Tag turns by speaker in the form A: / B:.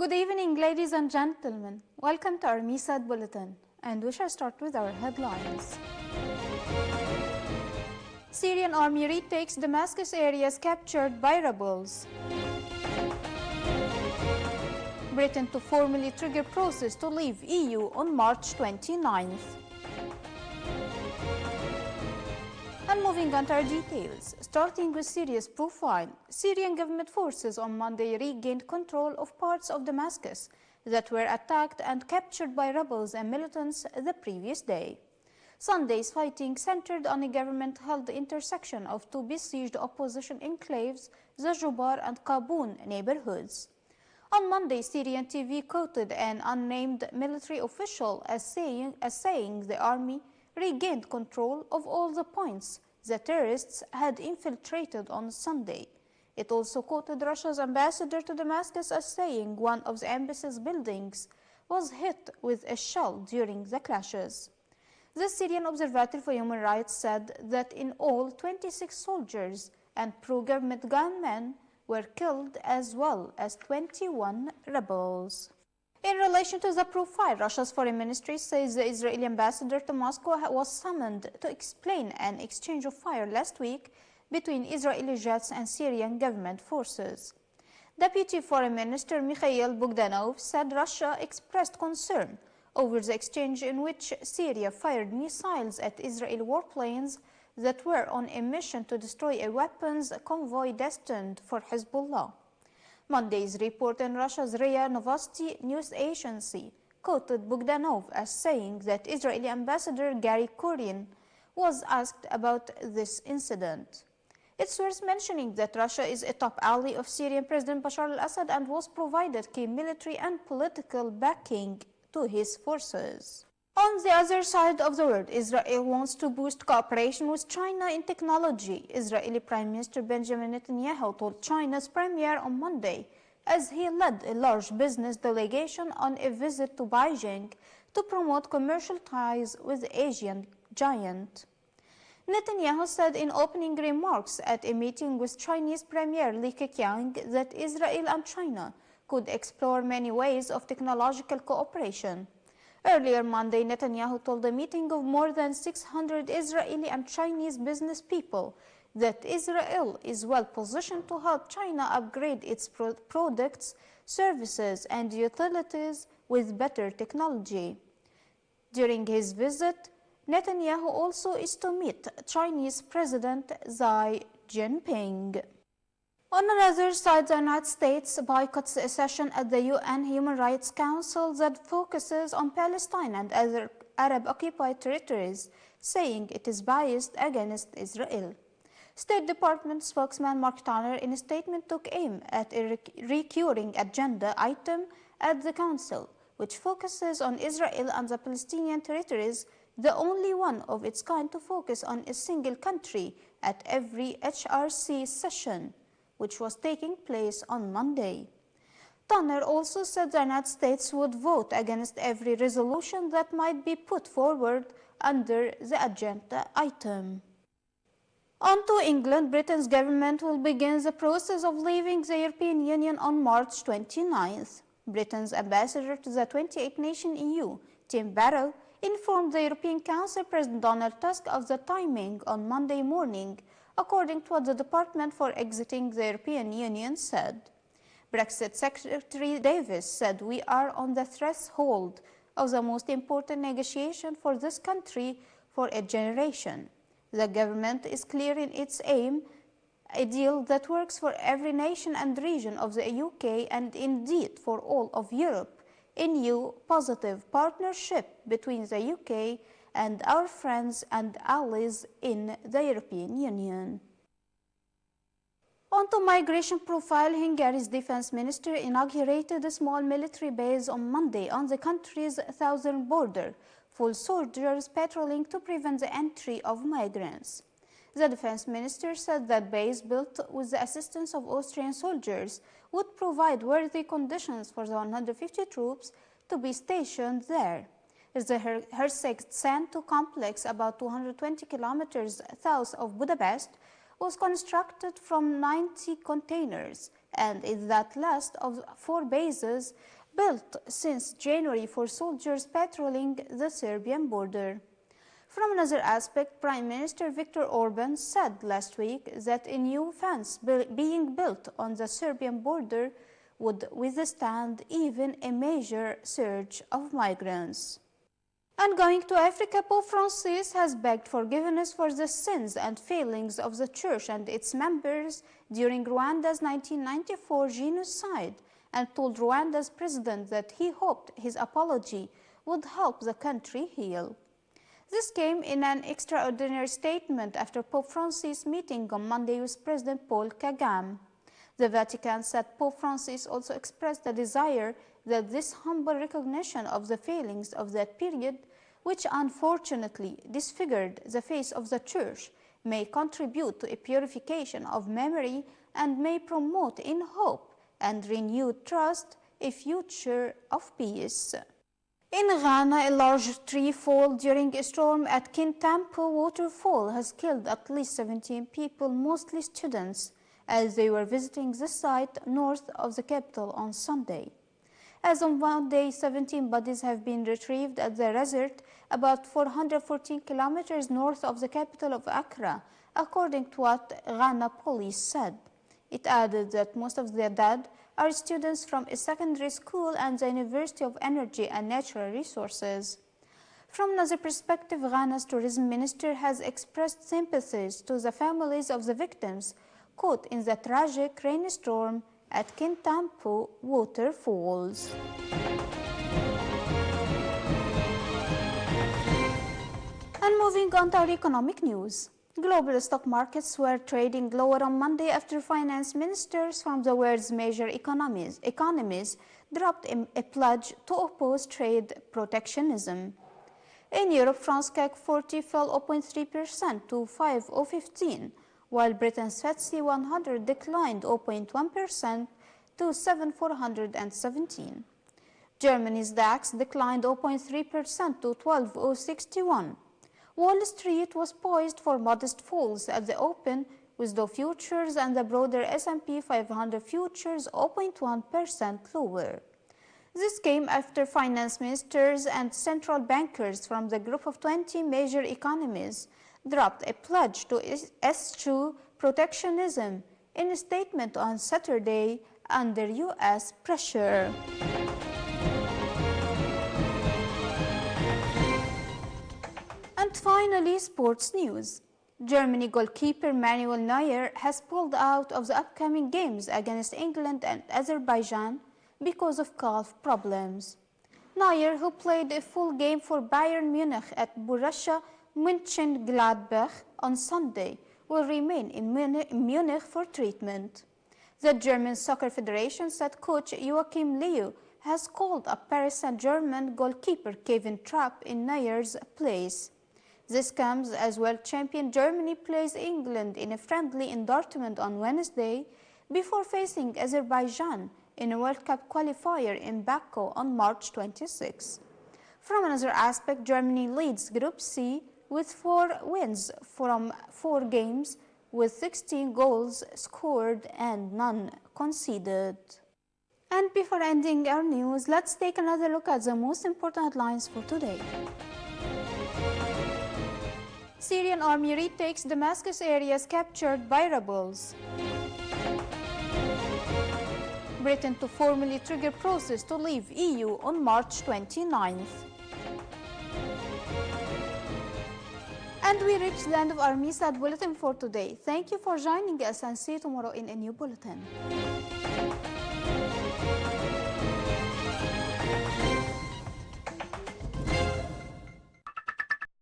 A: Good evening, ladies and gentlemen. Welcome to our MISAD Bulletin, and we shall start with our headlines. Syrian army retakes Damascus areas captured by rebels. Britain to formally trigger process to leave EU on March 29th. And moving on to our details, starting with Syria's profile, Syrian government forces on Monday regained control of parts of Damascus that were attacked and captured by rebels and militants the previous day. Sunday's fighting centered on a government-held intersection of two besieged opposition enclaves, the Jubar and Qaboon neighborhoods. On Monday, Syrian TV quoted an unnamed military official as saying the army regained control of all the points the terrorists had infiltrated on Sunday. It also quoted Russia's ambassador to Damascus as saying one of the embassy's buildings was hit with a shell during the clashes. The Syrian Observatory for Human Rights said that in all 26 soldiers and pro-government gunmen were killed as well as 21 rebels. In relation to the profile, Russia's foreign ministry says the Israeli ambassador to Moscow was summoned to explain an exchange of fire last week between Israeli jets and Syrian government forces. Deputy Foreign Minister Mikhail Bogdanov said Russia expressed concern over the exchange in which Syria fired missiles at Israeli warplanes that were on a mission to destroy a weapons convoy destined for Hezbollah. Monday's report in Russia's RIA Novosti news agency quoted Bogdanov as saying that Israeli Ambassador Gary Kurin was asked about this incident. It's worth mentioning that Russia is a top ally of Syrian President Bashar al-Assad and was provided key military and political backing to his forces. On the other side of the world, Israel wants to boost cooperation with China in technology. Israeli Prime Minister Benjamin Netanyahu told China's premier on Monday as he led a large business delegation on a visit to Beijing to promote commercial ties with the Asian giant. Netanyahu said in opening remarks at a meeting with Chinese Premier Li Keqiang that Israel and China could explore many ways of technological cooperation. Earlier Monday, Netanyahu told a meeting of more than 600 Israeli and Chinese business people that Israel is well positioned to help China upgrade its products, services, and utilities with better technology. During his visit, Netanyahu also is to meet Chinese President Xi Jinping. On another side, the United States boycotts a session at the UN Human Rights Council that focuses on Palestine and other Arab-occupied territories, saying it is biased against Israel. State Department spokesman Mark Turner in a statement took aim at a recurring agenda item at the Council, which focuses on Israel and the Palestinian territories, the only one of its kind to focus on a single country at every HRC session, which was taking place on Monday. Turner also said the United States would vote against every resolution that might be put forward under the agenda item. On to England, Britain's government will begin the process of leaving the European Union on March 29th. Britain's ambassador to the 28-nation EU, Tim Barrow, informed the European Council President Donald Tusk of the timing on Monday morning, according to what the Department for Exiting the European Union said. Brexit Secretary Davis said, "We are on the threshold of the most important negotiation for this country for a generation. The government is clear in its aim, a deal that works for every nation and region of the UK and indeed for all of Europe, a new positive partnership between the UK and our friends and allies in the European Union." On to migration profile, Hungary's defense minister inaugurated a small military base on Monday on the country's southern border, full soldiers patrolling to prevent the entry of migrants. The defense minister said that base, built with the assistance of Austrian soldiers, would provide worthy conditions for the 150 troops to be stationed there. The Herseg Santu complex, about 220 kilometers south of Budapest, was constructed from 90 containers and is the last of 4 bases built since January for soldiers patrolling the Serbian border. From another aspect, Prime Minister Viktor Orban said last week that a new fence being built on the Serbian border would withstand even a major surge of migrants. And going to Africa, Pope Francis has begged forgiveness for the sins and failings of the Church and its members during Rwanda's 1994 genocide and told Rwanda's president that he hoped his apology would help the country heal. This came in an extraordinary statement after Pope Francis' meeting on Monday with President Paul Kagame. The Vatican said Pope Francis also expressed the desire that this humble recognition of the failings of that period, which unfortunately disfigured the face of the Church, may contribute to a purification of memory and may promote in hope and renewed trust a future of peace. In Ghana, a large tree fall during a storm at Kintampo waterfall has killed at least 17 people, mostly students, as they were visiting the site north of the capital on Sunday. As of Monday, 17 bodies have been retrieved at the resort about 414 kilometers north of the capital of Accra, according to what Ghana police said. It added that most of the dead are students from a secondary school and the University of Energy and Natural Resources. From another perspective, Ghana's tourism minister has expressed sympathies to the families of the victims caught in the tragic rainstorm at Kintampo waterfalls. And moving on to our economic news. Global stock markets were trading lower on Monday after finance ministers from the world's major economies dropped a pledge to oppose trade protectionism. In Europe, France CAC 40 fell 0.3% to 5,015, while Britain's FTSE 100 declined 0.1% to 7,417. Germany's DAX declined 0.3% to 12,061. Wall Street was poised for modest falls at the open, with Dow futures and the broader S&P 500 futures 0.1% lower. This came after finance ministers and central bankers from the group of 20 major economies dropped a pledge to eschew protectionism in a statement on Saturday under U.S. pressure. And finally, sports news. Germany goalkeeper Manuel Neuer has pulled out of the upcoming games against England and Azerbaijan because of calf problems. Neuer, who played a full game for Bayern Munich at Borussia Mönchengladbach on Sunday, will remain in Munich for treatment. The German Soccer Federation said coach Joachim Löw has called up Paris Saint-Germain goalkeeper Kevin Trapp in Neuer's place. This comes as world champion Germany plays England in a friendly in Dortmund on Wednesday before facing Azerbaijan in a World Cup qualifier in Baku on March 26. From another aspect, Germany leads Group C with 4 wins from 4 games with 16 goals scored and none conceded. And before ending our news, let's take another look at the most important headlines for today. Syrian army retakes Damascus areas captured by rebels. Britain to formally trigger process to leave EU on March 29th. And we reached the end of our MISAT bulletin for today. Thank you for joining us and see you tomorrow in a new bulletin.